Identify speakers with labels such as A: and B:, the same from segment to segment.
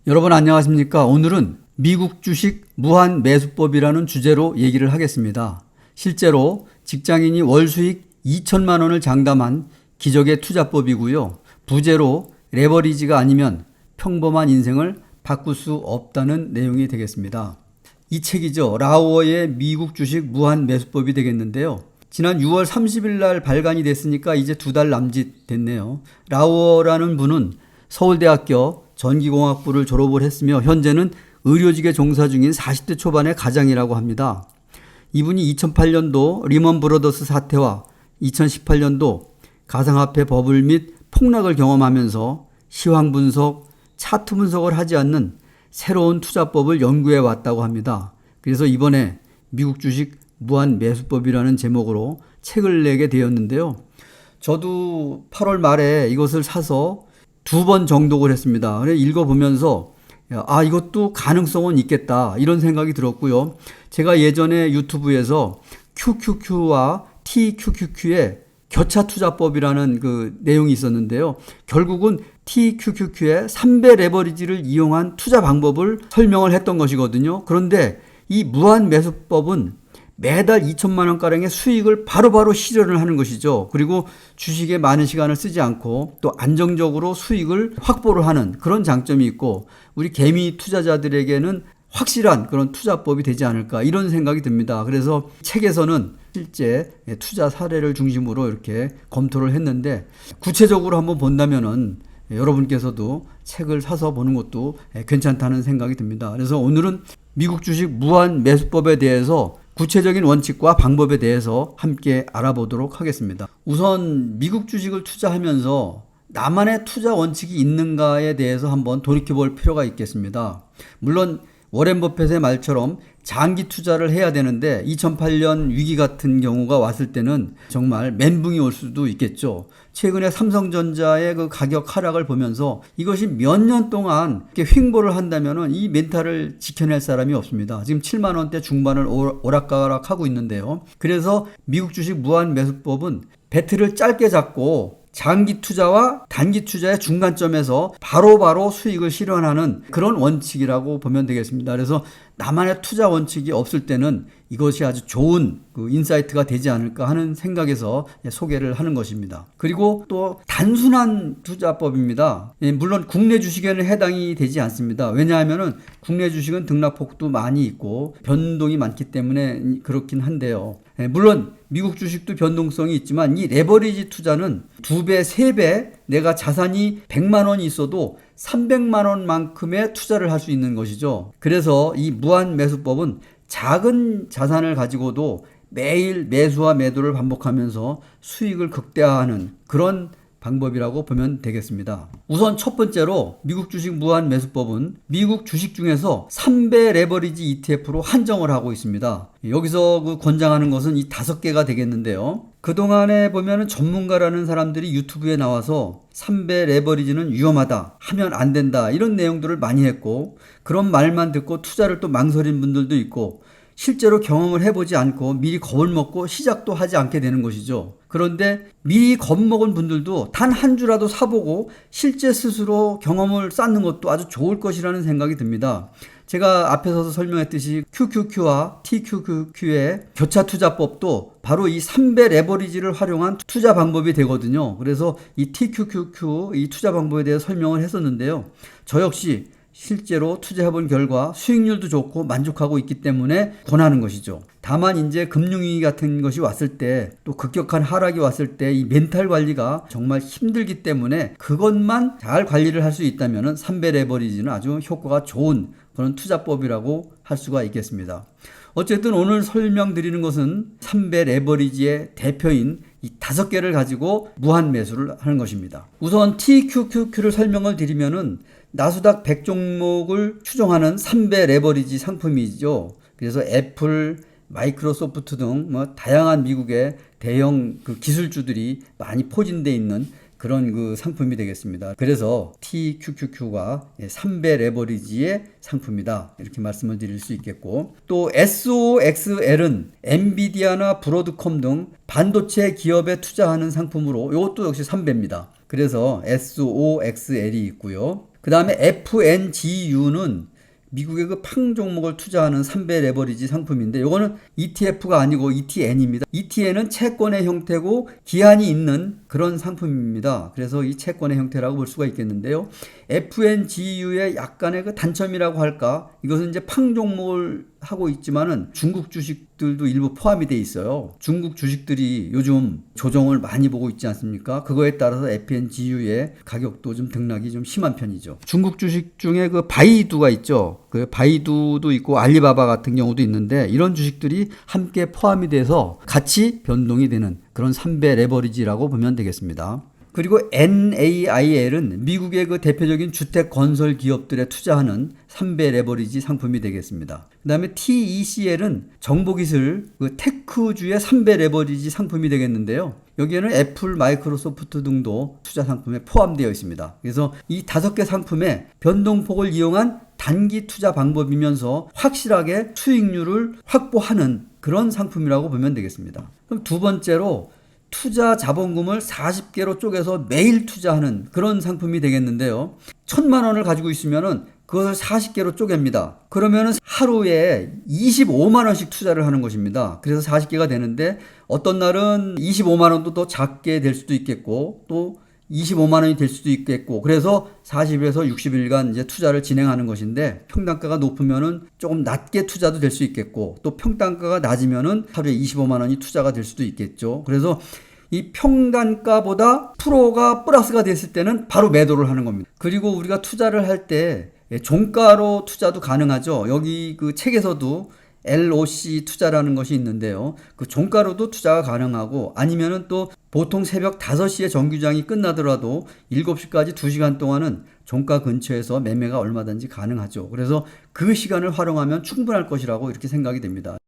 A: 여러분 안녕하십니까? 오늘은 미국 주식 무한 매수법이라는 주제로 얘기를 하겠습니다. 실제로 직장인이 월 수익 2천만 원을 장담한 기적의 투자법이고요. 부재로 레버리지가 아니면 평범한 인생을 바꿀 수 없다는 내용이 되겠습니다. 이 책이죠. 라오어의 미국 주식 무한 매수법이 되겠는데요. 지난 6월 30일 날 발간이 됐으니까 이제 2달 남짓 됐네요. 라오어라는 분은 서울대학교 전기공학부를 졸업을 했으며 현재는 의료직에 종사 중인 40대 초반의 가장이라고 합니다. 이분이 2008년도 리먼 브러더스 사태와 2018년도 가상화폐 버블 및 폭락을 경험하면서 시황 분석, 차트 분석을 하지 않는 새로운 투자법을 연구해 왔다고 합니다. 그래서 이번에 미국 주식 무한 매수법이라는 제목으로 책을 내게 되었는데요. 저도 8월 말에 이것을 사서 2번 정독을 했습니다. 그래서 읽어보면서 이것도 가능성은 있겠다 이런 생각이 들었고요. 제가 예전에 유튜브에서 QQQ와 TQQQ의 교차 투자법이라는 그 내용이 있었는데요. 결국은 TQQQ의 3배 레버리지를 이용한 투자 방법을 설명을 했던 것이거든요. 그런데 이 무한 매수법은 매달 2천만 원가량의 수익을 바로바로 실현을 하는 것이죠. 그리고 주식에 많은 시간을 쓰지 않고 또 안정적으로 수익을 확보를 하는 그런 장점이 있고 우리 개미 투자자들에게는 확실한 그런 투자법이 되지 않을까 이런 생각이 듭니다. 그래서 책에서는 실제 투자 사례를 중심으로 이렇게 검토를 했는데 구체적으로 한번 본다면은 여러분께서도 책을 사서 보는 것도 괜찮다는 생각이 듭니다. 그래서 오늘은 미국 주식 무한 매수법에 대해서 구체적인 원칙과 방법에 대해서 함께 알아보도록 하겠습니다. 우선 미국 주식을 투자하면서 나만의 투자 원칙이 있는가에 대해서 한번 돌이켜볼 필요가 있겠습니다. 물론 워렌 버핏의 말처럼 장기 투자를 해야 되는데 2008년 위기 같은 경우가 왔을 때는 정말 멘붕이 올 수도 있겠죠. 최근에 삼성전자의 그 가격 하락을 보면서 이것이 몇 년 동안 이렇게 횡보를 한다면은 이 멘탈을 지켜낼 사람이 없습니다. 지금 7만 원대 중반을 오락가락하고 있는데요. 그래서 미국 주식 무한 매수법은 배트를 짧게 잡고 장기 투자와 단기 투자의 중간점에서 바로바로 수익을 실현하는 그런 원칙이라고 보면 되겠습니다. 그래서 나만의 투자 원칙이 없을 때는 이것이 아주 좋은 그 인사이트가 되지 않을까 하는 생각에서 소개를 하는 것입니다. 그리고 또 단순한 투자법입니다. 물론 국내 주식에는 해당이 되지 않습니다. 왜냐하면 국내 주식은 등락폭도 많이 있고 변동이 많기 때문에 그렇긴 한데요. 물론 미국 주식도 변동성이 있지만 이 레버리지 투자는 2배, 3배 내가 자산이 100만 원이 있어도 300만 원만큼의 투자를 할 수 있는 것이죠. 그래서 이 무한 매수법은 작은 자산을 가지고도 매일 매수와 매도를 반복하면서 수익을 극대화하는 그런 방법이라고 보면 되겠습니다. 우선 첫 번째로 미국 주식 무한 매수법은 미국 주식 중에서 3배 레버리지 ETF로 한정을 하고 있습니다. 여기서 그 권장하는 것은 이 5개가 되겠는데요. 그동안에 보면은 전문가라는 사람들이 유튜브에 나와서 3배 레버리지는 위험하다, 하면 안 된다 이런 내용들을 많이 했고 그런 말만 듣고 투자를 또 망설인 분들도 있고 실제로 경험을 해보지 않고 미리 겁을 먹고 시작도 하지 않게 되는 것이죠. 그런데 미리 겁먹은 분들도 단 한 주라도 사보고 실제 스스로 경험을 쌓는 것도 아주 좋을 것이라는 생각이 듭니다. 제가 앞에서 설명했듯이 QQQ와 TQQQ의 교차 투자법도 바로 이 3배 레버리지를 활용한 투자 방법이 되거든요. 그래서 이 TQQQ 이 투자 방법에 대해 설명을 했었는데요. 저 역시 실제로 투자해본 결과 수익률도 좋고 만족하고 있기 때문에 권하는 것이죠. 다만 이제 금융위기 같은 것이 왔을 때 또 급격한 하락이 왔을 때 이 멘탈 관리가 정말 힘들기 때문에 그것만 잘 관리를 할 수 있다면 3배 레버리지는 아주 효과가 좋은 그런 투자법이라고 할 수가 있겠습니다. 어쨌든 오늘 설명드리는 것은 3배 레버리지의 대표인 이 5개를 가지고 무한 매수를 하는 것입니다. 우선 TQQQ를 설명을 드리면은 나스닥 100종목을 추정하는 3배 레버리지 상품이죠. 그래서 애플, 마이크로소프트 등 다양한 미국의 대형 그 기술주들이 많이 포진되어 있는 그런 그 상품이 되겠습니다. 그래서 TQQQ가 3배 레버리지의 상품이다 이렇게 말씀을 드릴 수 있겠고 또 SOXL은 엔비디아나 브로드컴 등 반도체 기업에 투자하는 상품으로 이것도 역시 3배입니다. 그래서 SOXL이 있고요. 그 다음에 FNGU는 미국의 그 팡 종목을 투자하는 3배 레버리지 상품인데 이거는 ETF가 아니고 ETN입니다. ETN은 채권의 형태고 기한이 있는 그런 상품입니다. 그래서 이 채권의 형태라고 볼 수가 있겠는데요. FNGU의 약간의 그 단점이라고 할까? 이것은 이제 팡 종목을 하고 있지만은 중국 주식들도 일부 포함이 돼 있어요. 중국 주식들이 요즘 조정을 많이 보고 있지 않습니까? 그거에 따라서 FNGU의 가격도 좀 등락이 좀 심한 편이죠. 중국 주식 중에 그 바이두가 있죠. 그 바이두도 있고 알리바바 같은 경우도 있는데 이런 주식들이 함께 포함이 돼서 같이 변동이 되는 그런 3배 레버리지라고 보면 되겠습니다. 그리고 NAIL은 미국의 그 대표적인 주택 건설 기업들에 투자하는 3배 레버리지 상품이 되겠습니다. 그 다음에 TECL은 정보기술 그 테크주의 3배 레버리지 상품이 되겠는데요. 여기에는 애플, 마이크로소프트 등도 투자 상품에 포함되어 있습니다. 그래서 이 5개 상품의 변동폭을 이용한 단기 투자 방법이면서 확실하게 수익률을 확보하는 그런 상품이라고 보면 되겠습니다. 그럼 두 번째로 투자 자본금을 40개로 쪼개서 매일 투자하는 그런 상품이 되겠는데요. 1,000만 원을 가지고 있으면은 그것을 40개로 쪼갭니다. 그러면은 하루에 25만 원씩 투자를 하는 것입니다. 그래서 40개가 되는데 어떤 날은 25만 원도 더 작게 될 수도 있겠고 또 25만 원이 될 수도 있겠고 그래서 40에서 60일간 이제 투자를 진행하는 것인데 평단가가 높으면은 조금 낮게 투자도 될 수 있겠고 또 평단가가 낮으면은 하루에 25만 원이 투자가 될 수도 있겠죠. 그래서 이 평단가보다 프로가 플러스가 됐을 때는 바로 매도를 하는 겁니다. 그리고 우리가 투자를 할 때 종가로 투자도 가능하죠. 여기 그 책에서도 LOC 투자라는 것이 있는데요. 그 종가로도 투자가 가능하고 아니면은 또 보통 새벽 5시에 정규장이 끝나더라도 7시까지 2시간 동안은 종가 근처에서 매매가 얼마든지 가능하죠. 그래서 그 시간을 활용하면 충분할 것이라고 이렇게 생각이 됩니다.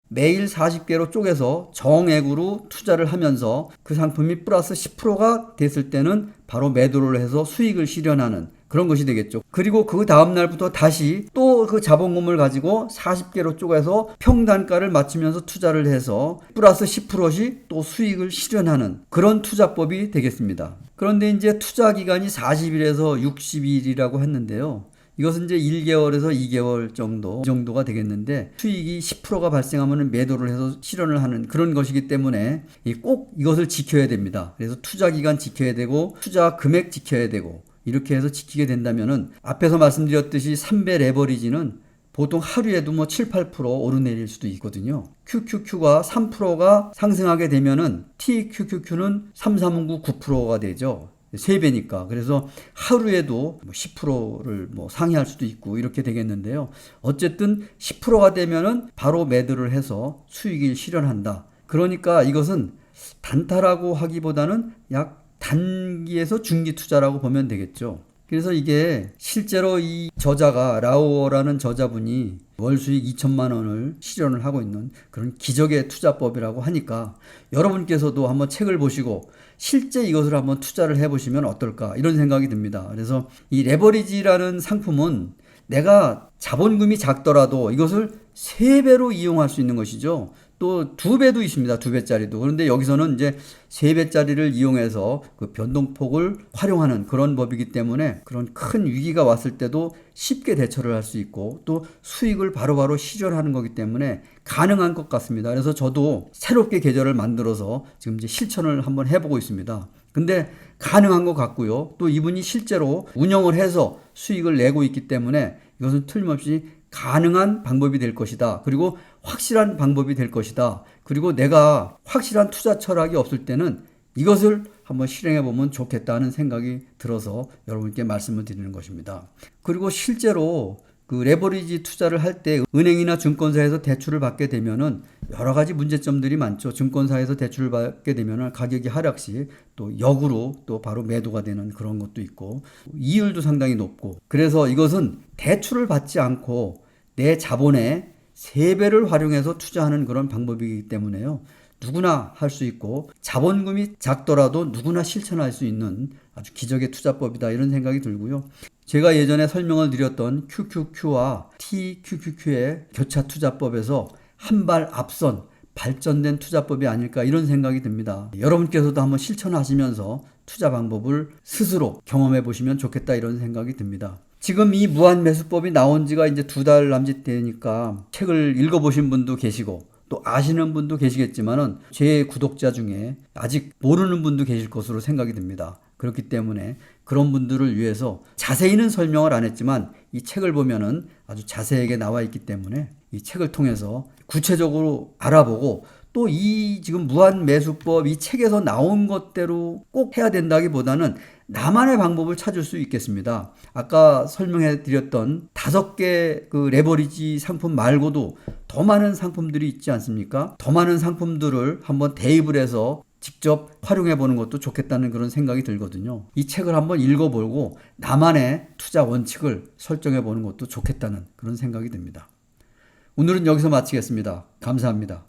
A: 매일 40개로 쪼개서 정액으로 투자를 하면서 그 상품이 플러스 10%가 됐을 때는 바로 매도를 해서 수익을 실현하는 그런 것이 되겠죠. 그리고 그 다음 날부터 다시 또 그 자본금을 가지고 40개로 쪼개서 평단가를 맞추면서 투자를 해서 플러스 10%씩 또 수익을 실현하는 그런 투자법이 되겠습니다. 그런데 이제 투자 기간이 40일에서 60일이라고 했는데요. 이것은 이제 1개월에서 2개월 정도가 되겠는데 수익이 10%가 발생하면 매도를 해서 실현을 하는 그런 것이기 때문에 꼭 이것을 지켜야 됩니다. 그래서 투자 기간 지켜야 되고 투자 금액 지켜야 되고 이렇게 해서 지키게 된다면은 앞에서 말씀드렸듯이 3배 레버리지는 보통 하루에도 뭐 7, 8% 오르내릴 수도 있거든요. QQQ가 3%가 상승하게 되면은 TQQQ는 3, 3, 9, 9%가 되죠. 3배니까. 그래서 하루에도 10%를 뭐 상회할 수도 있고 이렇게 되겠는데요. 어쨌든 10%가 되면은 바로 매도를 해서 수익을 실현한다. 그러니까 이것은 단타라고 하기보다는 약 단기에서 중기 투자라고 보면 되겠죠. 그래서 이게 실제로 이 저자가 라오어라는 저자분이 월 수익 2천만 원을 실현을 하고 있는 그런 기적의 투자법이라고 하니까 여러분께서도 한번 책을 보시고 실제 이것을 한번 투자를 해보시면 어떨까 이런 생각이 듭니다. 그래서 이 레버리지라는 상품은 내가 자본금이 작더라도 이것을 3배로 이용할 수 있는 것이죠. 또 2배도 있습니다. 2배짜리도. 그런데 여기서는 이제 3배짜리를 이용해서 그 변동폭을 활용하는 그런 법이기 때문에 그런 큰 위기가 왔을 때도 쉽게 대처를 할 수 있고 또 수익을 바로바로 실현하는 거기 때문에 가능한 것 같습니다. 그래서 저도 새롭게 계좌를 만들어서 지금 이제 실천을 한번 해보고 있습니다. 근데 가능한 것 같고요. 또 이분이 실제로 운영을 해서 수익을 내고 있기 때문에 이것은 틀림없이 가능한 방법이 될 것이다. 그리고 확실한 방법이 될 것이다. 그리고 내가 확실한 투자 철학이 없을 때는 이것을 한번 실행해 보면 좋겠다는 생각이 들어서 여러분께 말씀을 드리는 것입니다. 그리고 실제로 그 레버리지 투자를 할 때 은행이나 증권사에서 대출을 받게 되면은 여러 가지 문제점들이 많죠. 증권사에서 대출을 받게 되면은 가격이 하락 시 또 역으로 또 바로 매도가 되는 그런 것도 있고 이율도 상당히 높고 그래서 이것은 대출을 받지 않고 내 자본의 3배를 활용해서 투자하는 그런 방법이기 때문에요. 누구나 할 수 있고 자본금이 작더라도 누구나 실천할 수 있는 아주 기적의 투자법이다 이런 생각이 들고요. 제가 예전에 설명을 드렸던 QQQ와 TQQQ의 교차 투자법에서 한 발 앞선 발전된 투자법이 아닐까 이런 생각이 듭니다. 여러분께서도 한번 실천하시면서 투자 방법을 스스로 경험해 보시면 좋겠다 이런 생각이 듭니다. 지금 이 무한매수법이 나온 지가 이제 2달 남짓 되니까 책을 읽어보신 분도 계시고 또 아시는 분도 계시겠지만은 제 구독자 중에 아직 모르는 분도 계실 것으로 생각이 듭니다. 그렇기 때문에 그런 분들을 위해서 자세히는 설명을 안 했지만 이 책을 보면은 아주 자세하게 나와 있기 때문에 이 책을 통해서 구체적으로 알아보고 또 이 지금 무한매수법 이 책에서 나온 것대로 꼭 해야 된다기보다는 나만의 방법을 찾을 수 있겠습니다. 아까 설명해 드렸던 5개 그 레버리지 상품 말고도 더 많은 상품들이 있지 않습니까? 더 많은 상품들을 한번 대입을 해서 직접 활용해 보는 것도 좋겠다는 그런 생각이 들거든요. 이 책을 한번 읽어보고 나만의 투자 원칙을 설정해 보는 것도 좋겠다는 그런 생각이 듭니다. 오늘은 여기서 마치겠습니다. 감사합니다.